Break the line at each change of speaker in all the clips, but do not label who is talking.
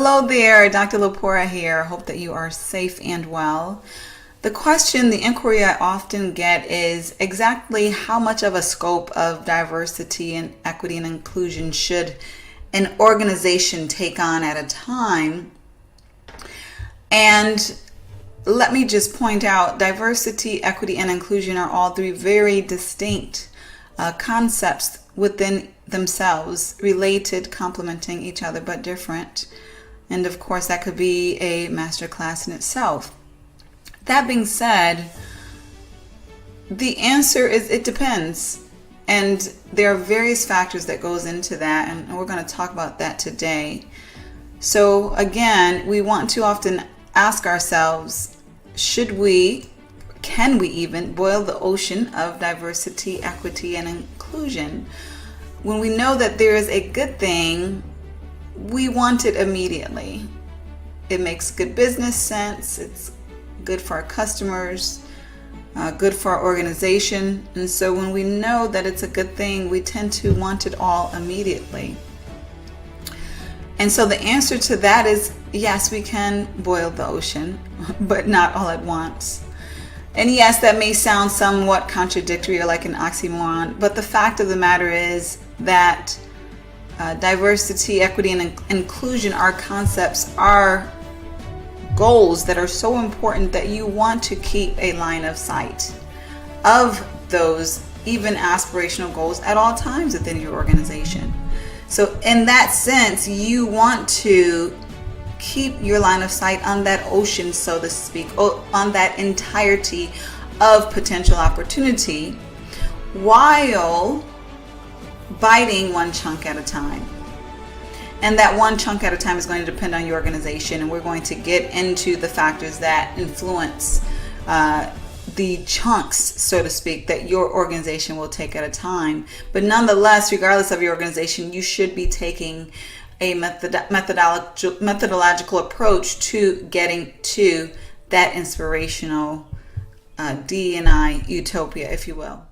Hello there, Dr. Lepora here. Hope that you are safe and well. The question, the inquiry I often get is exactly how much of a scope of diversity and equity and inclusion should an organization take on at a time? And let me just point out, diversity, equity, and inclusion are all three very distinct concepts within themselves, related, complementing each other, but different. And of course, that could be a masterclass in itself. That being said, the answer is it depends. And there are various factors that goes into that, and we're going to talk about that today. So again, we want to often ask ourselves, can we even boil the ocean of diversity, equity, and inclusion? When we know that there is a good thing, we want it immediately. It makes good business sense. It's good for our customers, good for our organization. And so when we know that it's a good thing, we tend to want it all immediately. And so the answer to that is yes, we can boil the ocean, but not all at once. And yes, that may sound somewhat contradictory or like an oxymoron, but the fact of the matter is that diversity, equity, and inclusion are concepts, are goals that are so important that you want to keep a line of sight of those even aspirational goals at all times within your organization. So in that sense, you want to keep your line of sight on that ocean, so to speak, on that entirety of potential opportunity, while biting one chunk at a time. And that one chunk at a time is going to depend on your organization, and we're going to get into the factors that influence the chunks, so to speak, that your organization will take at a time. But nonetheless, regardless of your organization, you should be taking a methodological approach to getting to that inspirational D&I utopia, if you will.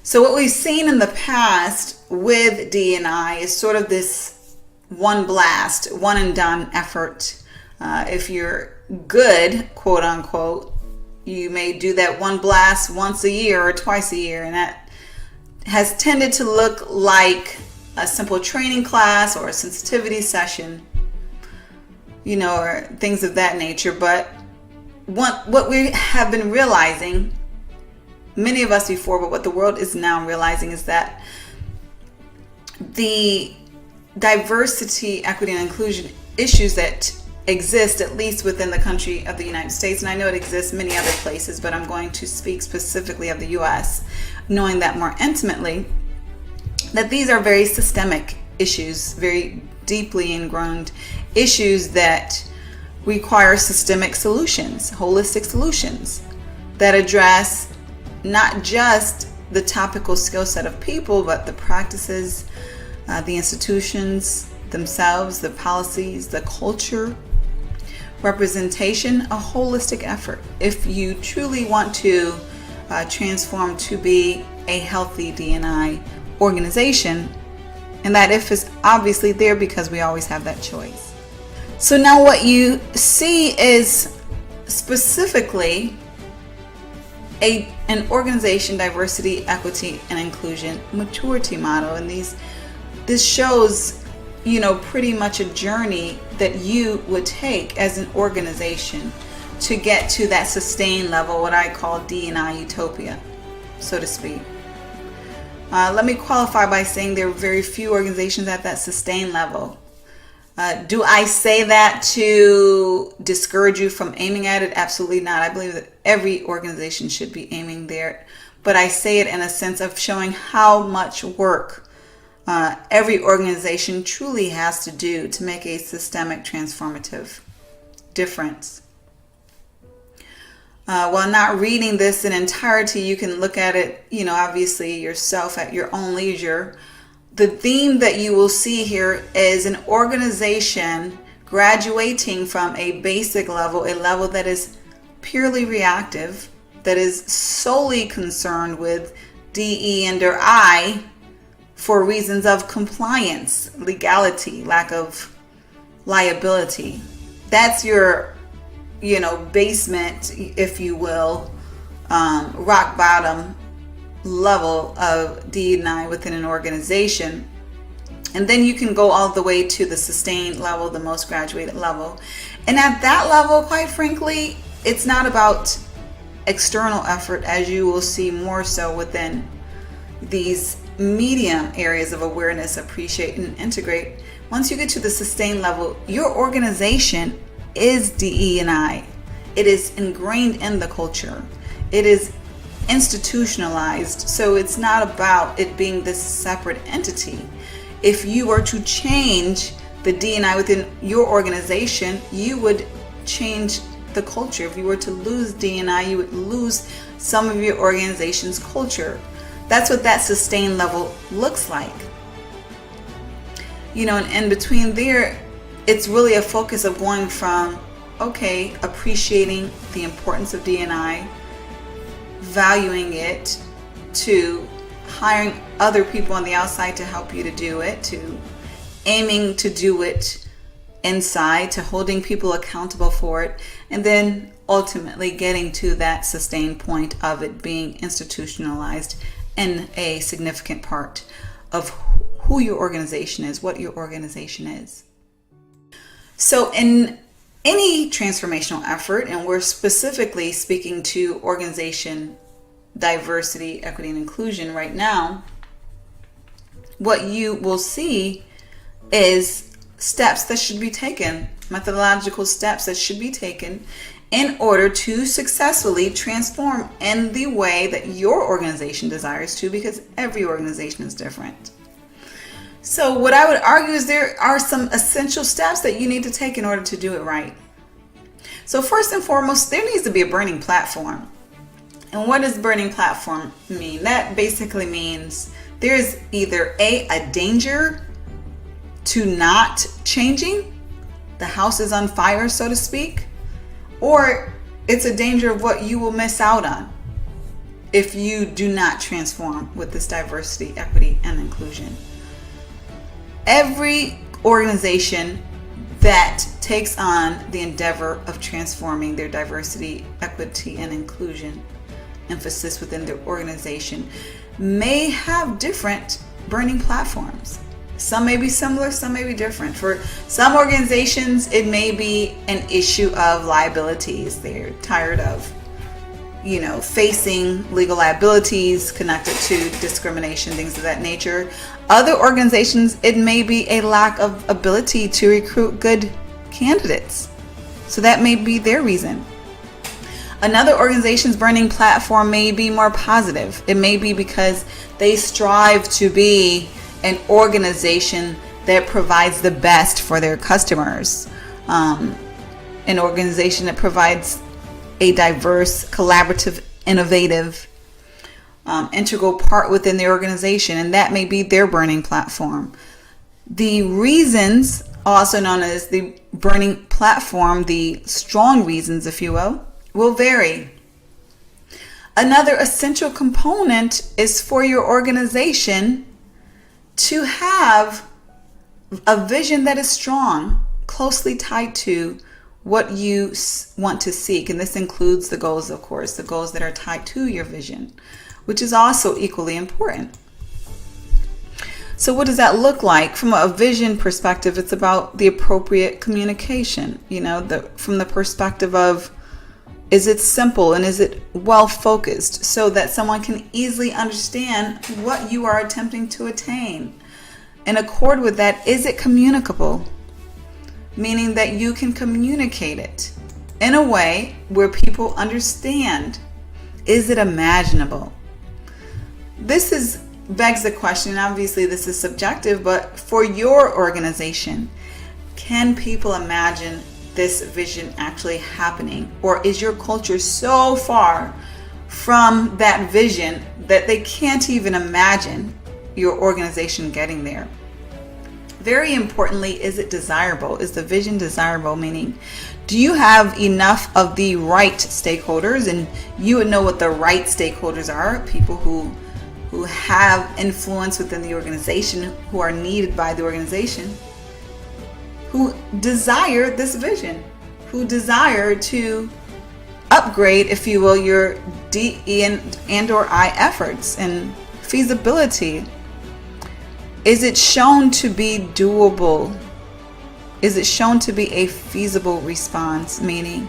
So what we've seen in the past with D&I is sort of this one blast, one and done effort. If you're good, quote unquote, you may do that one blast once a year or twice a year, and that has tended to look like a simple training class or a sensitivity session, or things of that nature. But what we have been realizing, many of us before, but what the world is now realizing, is that the diversity, equity, and inclusion issues that exist, at least within the country of the United States, and I know it exists many other places, but I'm going to speak specifically of the US, knowing that more intimately, that these are very systemic issues, very deeply ingrained issues that require systemic solutions, holistic solutions that address not just the topical skill set of people, but the practices, the institutions themselves, the policies, the culture, representation, a holistic effort. If you truly want to transform to be a healthy D&I organization, and that if is obviously there because we always have that choice. So now what you see is specifically an organization diversity, equity, and inclusion maturity model, and this shows pretty much a journey that you would take as an organization to get to that sustained level, what I call D&I utopia, so to speak. Let me qualify by saying there are very few organizations at that sustained level. Do I say that to discourage you from aiming at it? Absolutely not. I believe that every organization should be aiming there, but I say it in a sense of showing how much work every organization truly has to do to make a systemic transformative difference. While not reading this in entirety, you can look at it, obviously yourself at your own leisure. The theme that you will see here is an organization graduating from a basic level, a level that is purely reactive, that is solely concerned with DE and or I for reasons of compliance, legality, lack of liability. That's your, basement, if you will, rock bottom level of D&I within an organization. And then you can go all the way to the sustained level, the most graduated level. And at that level, quite frankly, it's not about external effort, as you will see more so within these medium areas of awareness, appreciate, and integrate. Once you get to the sustained level, your organization is DE&I. It is ingrained in the culture. It is institutionalized. So it's not about it being this separate entity. If you were to change the D&I within your organization, you would change the culture. If you were to lose D&I, you would lose some of your organization's culture. That's what that sustained level looks like. And in between there, it's really a focus of going from, appreciating the importance of D&I, valuing it, to hiring other people on the outside to help you to do it, to aiming to do it inside, to holding people accountable for it, and then ultimately getting to that sustained point of it being institutionalized and a significant part of who your organization is, what your organization is. So in any transformational effort, and we're specifically speaking to organization diversity, equity, and inclusion right now, what you will see is steps that should be taken, methodological steps that should be taken in order to successfully transform in the way that your organization desires to, because every organization is different. So what I would argue is there are some essential steps that you need to take in order to do it right. So first and foremost, there needs to be a burning platform. And what does burning platform mean? That basically means there's either a danger to not changing, the house is on fire, so to speak, or it's a danger of what you will miss out on if you do not transform with this diversity, equity, and inclusion. Every organization that takes on the endeavor of transforming their diversity, equity, and inclusion emphasis within their organization may have different burning platforms. Some may be similar, some may be different. For some organizations, it may be an issue of liabilities. They're tired of, facing legal liabilities connected to discrimination, things of that nature. Other organizations, it may be a lack of ability to recruit good candidates. So that may be their reason. Another organization's burning platform may be more positive. It may be because they strive to be an organization that provides the best for their customers. An organization that provides a diverse, collaborative, innovative, integral part within the organization, and that may be their burning platform. The reasons, also known as the burning platform, the strong reasons, if you will vary. Another essential component is for your organization to have a vision that is strong, closely tied to what you want to seek. And this includes the goals, of course, the goals that are tied to your vision, which is also equally important. So what does that look like? From a vision perspective, it's about the appropriate communication, from the perspective of, is it simple and is it well focused so that someone can easily understand what you are attempting to attain? In accord with that, is it communicable? Meaning that you can communicate it in a way where people understand. Is it imaginable? This begs the question, obviously this is subjective, but for your organization, can people imagine this vision actually happening? Or is your culture so far from that vision that they can't even imagine your organization getting there? Very importantly, is it desirable? Is the vision desirable? Meaning, do you have enough of the right stakeholders? And you would know what the right stakeholders are, people who have influence within the organization, who are needed by the organization, who desire this vision, who desire to upgrade, if you will, your D, E, and or I efforts and feasibility. Is it shown to be doable? Is it shown to be a feasible response? Meaning,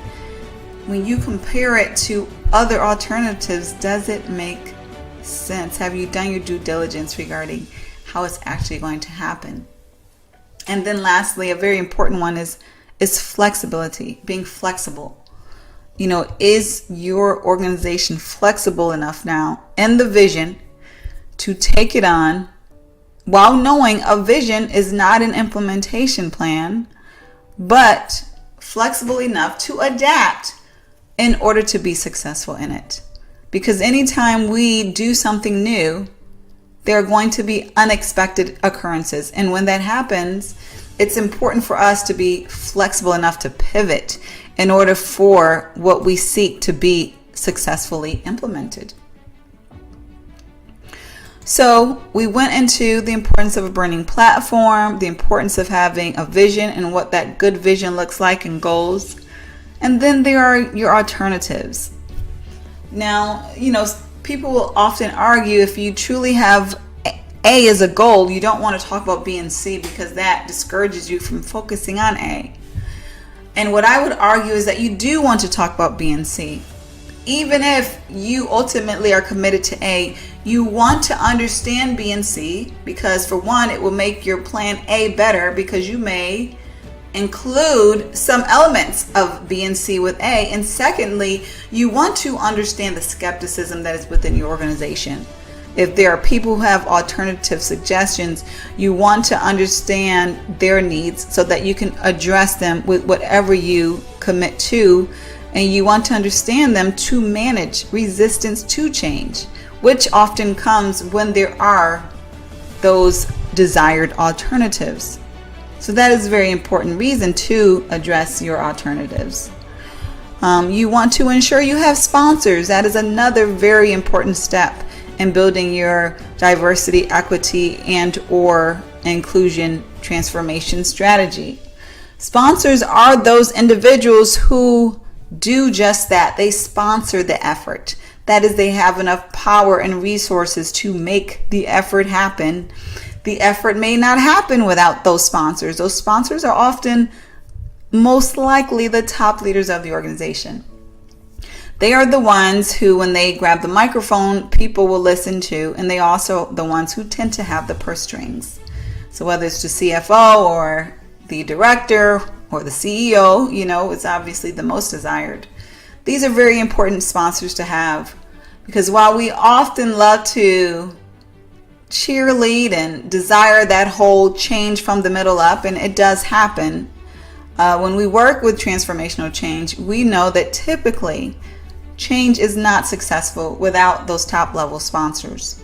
when you compare it to other alternatives, does it make sense? Have you done your due diligence regarding how it's actually going to happen? And then lastly, a very important one is flexibility, being flexible. Is your organization flexible enough now in the vision to take it on, while knowing a vision is not an implementation plan, but flexible enough to adapt in order to be successful in it? Because anytime we do something new, there are going to be unexpected occurrences. And when that happens, it's important for us to be flexible enough to pivot in order for what we seek to be successfully implemented. So we went into the importance of a burning platform, the importance of having a vision and what that good vision looks like and goals. And then there are your alternatives. Now, people will often argue if you truly have A as a goal, you don't want to talk about B and C because that discourages you from focusing on A. And what I would argue is that you do want to talk about B and C. Even if you ultimately are committed to A, you want to understand B and C because, for one, it will make your plan A better because you may include some elements of B and C with A. And secondly, you want to understand the skepticism that is within your organization. If there are people who have alternative suggestions, you want to understand their needs so that you can address them with whatever you commit to. And you want to understand them to manage resistance to change, which often comes when there are those desired alternatives. So that is a very important reason to address your alternatives. You want to ensure you have sponsors. That is another very important step in building your diversity, equity, and or inclusion transformation strategy. Sponsors are those individuals who do just that. They sponsor the effort. That is, they have enough power and resources to make the effort happen. The effort may not happen without those sponsors. Those sponsors are often most likely the top leaders of the organization. They are the ones who, when they grab the microphone, people will listen to, and they also the ones who tend to have the purse strings. So whether it's the CFO or the director or the CEO, it's obviously the most desired. These are very important sponsors to have, because while we often love to cheerlead and desire that whole change from the middle up, and it does happen, when we work with transformational change, we know that typically change is not successful without those top level sponsors.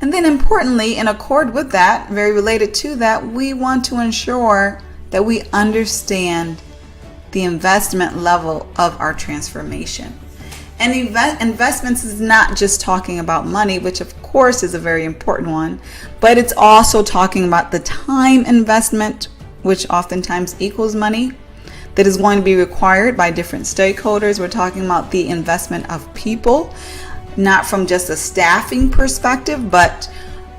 And then importantly, in accord with that, very related to that, we want to ensure that we understand the investment level of our transformation. And investments is not just talking about money, which of course is a very important one, but it's also talking about the time investment, which oftentimes equals money, that is going to be required by different stakeholders. We're talking about the investment of people, not from just a staffing perspective, but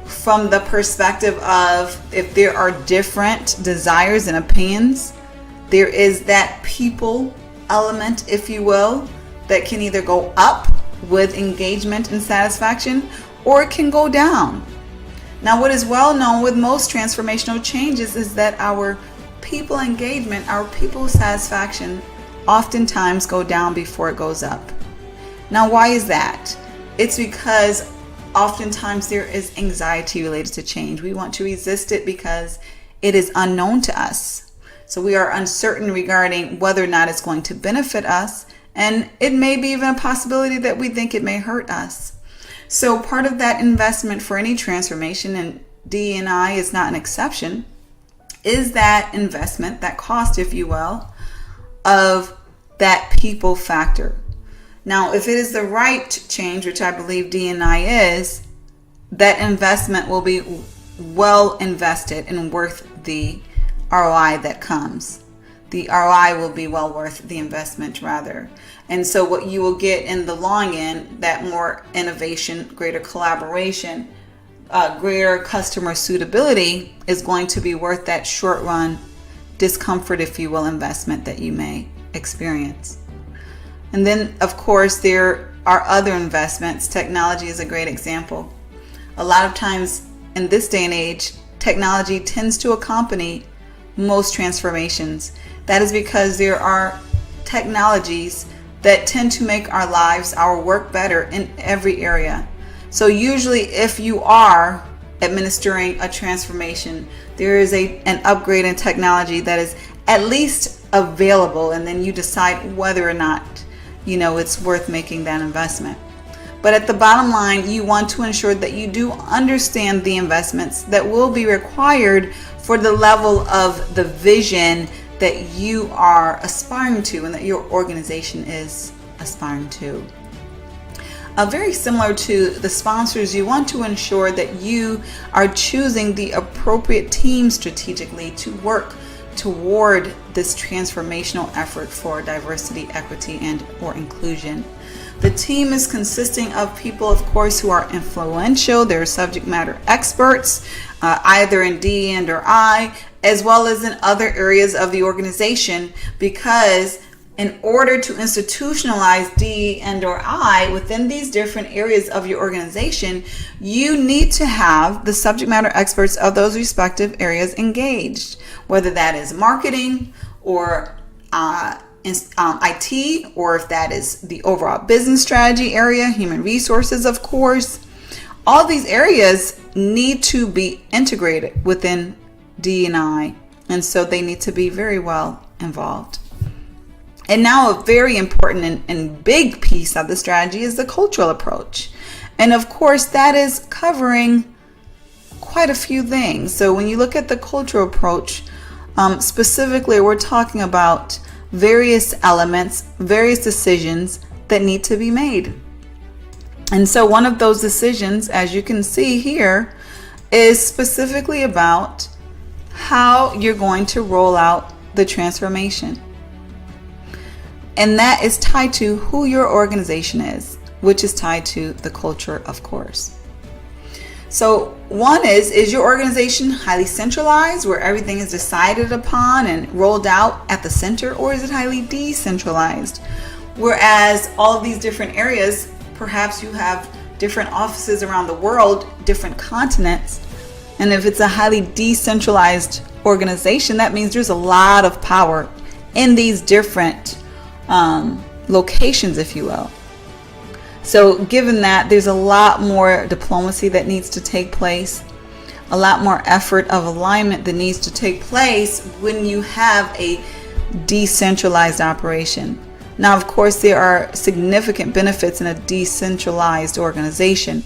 from the perspective of if there are different desires and opinions, there is that people element, if you will, that can either go up with engagement and satisfaction, or it can go down. Now, what is well known with most transformational changes is that our people engagement, our people satisfaction oftentimes go down before it goes up. Now, why is that? It's because oftentimes there is anxiety related to change. We want to resist it because it is unknown to us. So we are uncertain regarding whether or not it's going to benefit us, and it may be even a possibility that we think it may hurt us. So part of that investment for any transformation, and D&I is not an exception, is that investment, that cost, if you will, of that people factor. Now, if it is the right change, which I believe D&I is, that investment will be well invested and worth the ROI that comes. The ROI will be well worth the investment, rather. And so what you will get in the long end, that more innovation, greater collaboration, greater customer suitability is going to be worth that short run discomfort, if you will, investment that you may experience. And then, of course, there are other investments. Technology is a great example. A lot of times in this day and age, technology tends to accompany most transformations. That is because there are technologies that tend to make our lives, our work better in every area. So usually if you are administering a transformation, there is an upgrade in technology that is at least available, and then you decide whether or not it's worth making that investment. But at the bottom line, you want to ensure that you do understand the investments that will be required for the level of the vision that you are aspiring to and that your organization is aspiring to. Very similar to the sponsors, you want to ensure that you are choosing the appropriate team strategically to work toward this transformational effort for diversity, equity, and or inclusion. The team is consisting of people, of course, who are influential. They're subject matter experts, either in D and or I, as well as in other areas of the organization, because in order to institutionalize D and or I within these different areas of your organization, you need to have the subject matter experts of those respective areas engaged, whether that is marketing or IT, or if that is the overall business strategy area, human resources, of course. All these areas need to be integrated within D&I, and so they need to be very well involved. And now a very important and big piece of the strategy is the cultural approach. And of course, that is covering quite a few things. So when you look at the cultural approach, specifically, we're talking about various elements, various decisions that need to be made. And so one of those decisions, as you can see here, is specifically about how you're going to roll out the transformation. And that is tied to who your organization is, which is tied to the culture, of course. So one is your organization highly centralized, where everything is decided upon and rolled out at the center, or is it highly decentralized? Whereas all of these different areas, perhaps you have different offices around the world, different continents. And if it's a highly decentralized organization, that means there's a lot of power in these different locations, if you will. So given that, there's a lot more diplomacy that needs to take place, a lot more effort of alignment that needs to take place when you have a decentralized operation. Now, of course, there are significant benefits in a decentralized organization,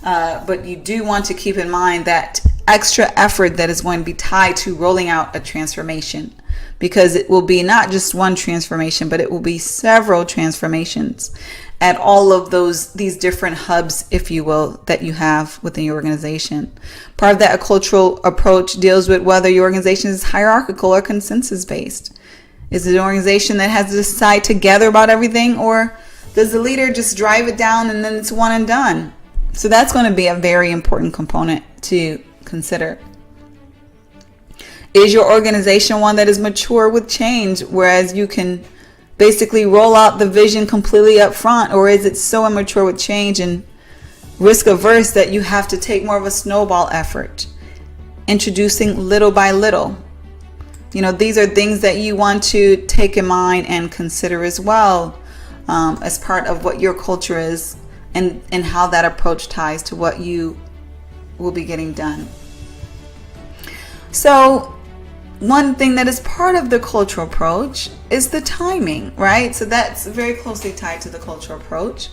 but you do want to keep in mind that extra effort that is going to be tied to rolling out a transformation, because it will be not just one transformation, but it will be several transformations at all of these different hubs, if you will, that you have within your organization. Part of that cultural approach deals with whether your organization is hierarchical or consensus based. Is it an organization that has to decide together about everything, or does the leader just drive it down and then it's one and done? So that's going to be a very important component to consider. Is your organization one that is mature with change, whereas you can basically roll out the vision completely up front, or is it so immature with change and risk averse that you have to take more of a snowball effort, introducing little by little? These are things that you want to take in mind and consider as well, as part of what your culture is and how that approach ties to what you will be getting done. So one thing that is part of the cultural approach is the timing, right? So that's very closely tied to the cultural approach.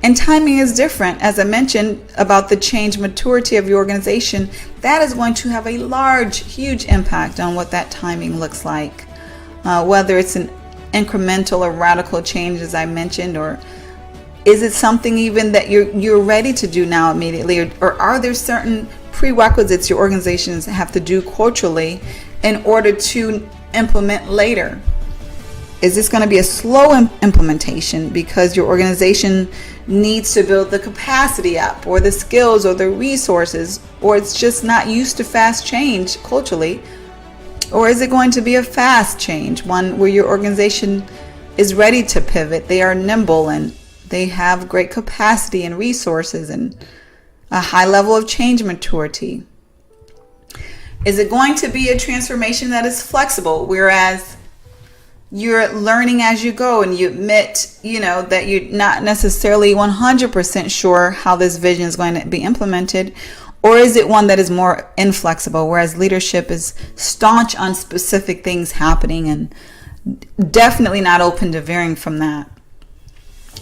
And timing is different. As I mentioned about the change maturity of your organization, that is going to have a huge impact on what that timing looks like. Whether it's an incremental or radical change, as I mentioned, or is it something even that you're ready to do now immediately, or are there certain prerequisites your organizations have to do culturally in order to implement later? Is this going to be a slow implementation because your organization needs to build the capacity up, or the skills, or the resources, or it's just not used to fast change culturally? Or is it going to be a fast change, one where your organization is ready to pivot, they are nimble, and they have great capacity and resources and a high level of change maturity? Is it going to be a transformation that is flexible, whereas you're learning as you go and you admit, that you're not necessarily 100% sure how this vision is going to be implemented? Or is it one that is more inflexible, whereas leadership is staunch on specific things happening and definitely not open to varying from that?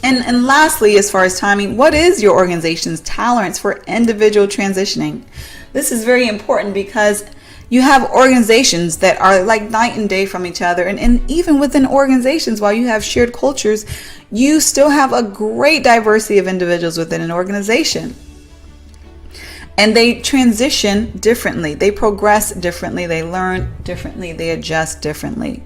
And lastly, as far as timing, what is your organization's tolerance for individual transitioning? This is very important because you have organizations that are like night and day from each other. And even within organizations, while you have shared cultures, you still have a great diversity of individuals within an organization. And they transition differently. They progress differently. They learn differently. They adjust differently.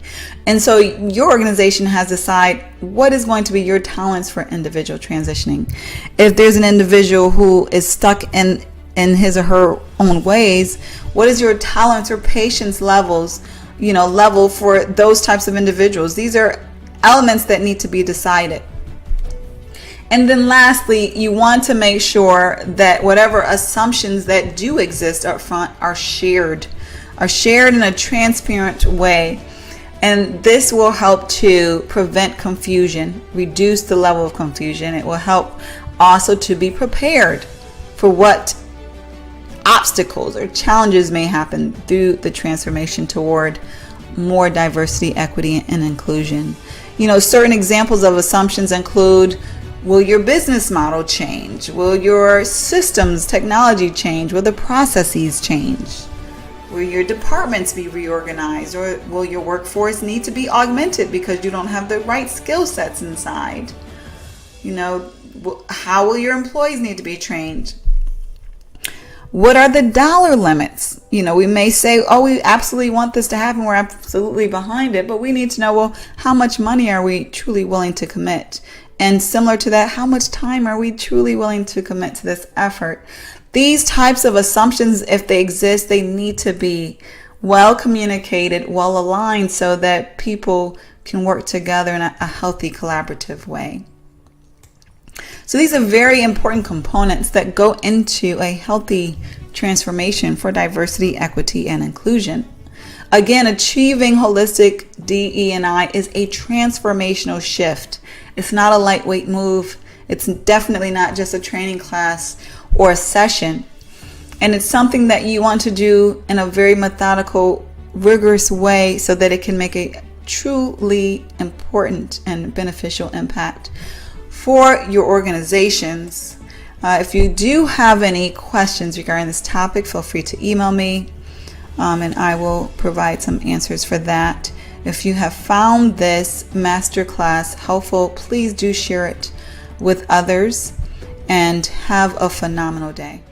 And so your organization has to decide what is going to be your tolerance for individual transitioning. If there's an individual who is stuck in his or her own ways, what is your tolerance or patience level for those types of individuals? These are elements that need to be decided. And then lastly, you want to make sure that whatever assumptions that do exist up front are shared in a transparent way. And this will help to prevent confusion, reduce the level of confusion. It will help also to be prepared for what obstacles or challenges may happen through the transformation toward more diversity, equity, and inclusion. Certain examples of assumptions include: will your business model change? Will your systems, technology change? Will the processes change? Will your departments be reorganized? Or will your workforce need to be augmented because you don't have the right skill sets inside? How will your employees need to be trained? What are the dollar limits? We may say, oh, we absolutely want this to happen. We're absolutely behind it. But we need to know, well, how much money are we truly willing to commit? And similar to that, how much time are we truly willing to commit to this effort? These types of assumptions, if they exist, they need to be well communicated, well aligned, so that people can work together in a healthy, collaborative way. So these are very important components that go into a healthy transformation for diversity, equity, and inclusion. Again, achieving holistic DE&I is a transformational shift. It's not a lightweight move. It's definitely not just a training class or a session. And it's something that you want to do in a very methodical, rigorous way so that it can make a truly important and beneficial impact for your organizations. If you do have any questions regarding this topic, feel free to email me, and I will provide some answers for that. If you have found this masterclass helpful, please do share it with others, and have a phenomenal day.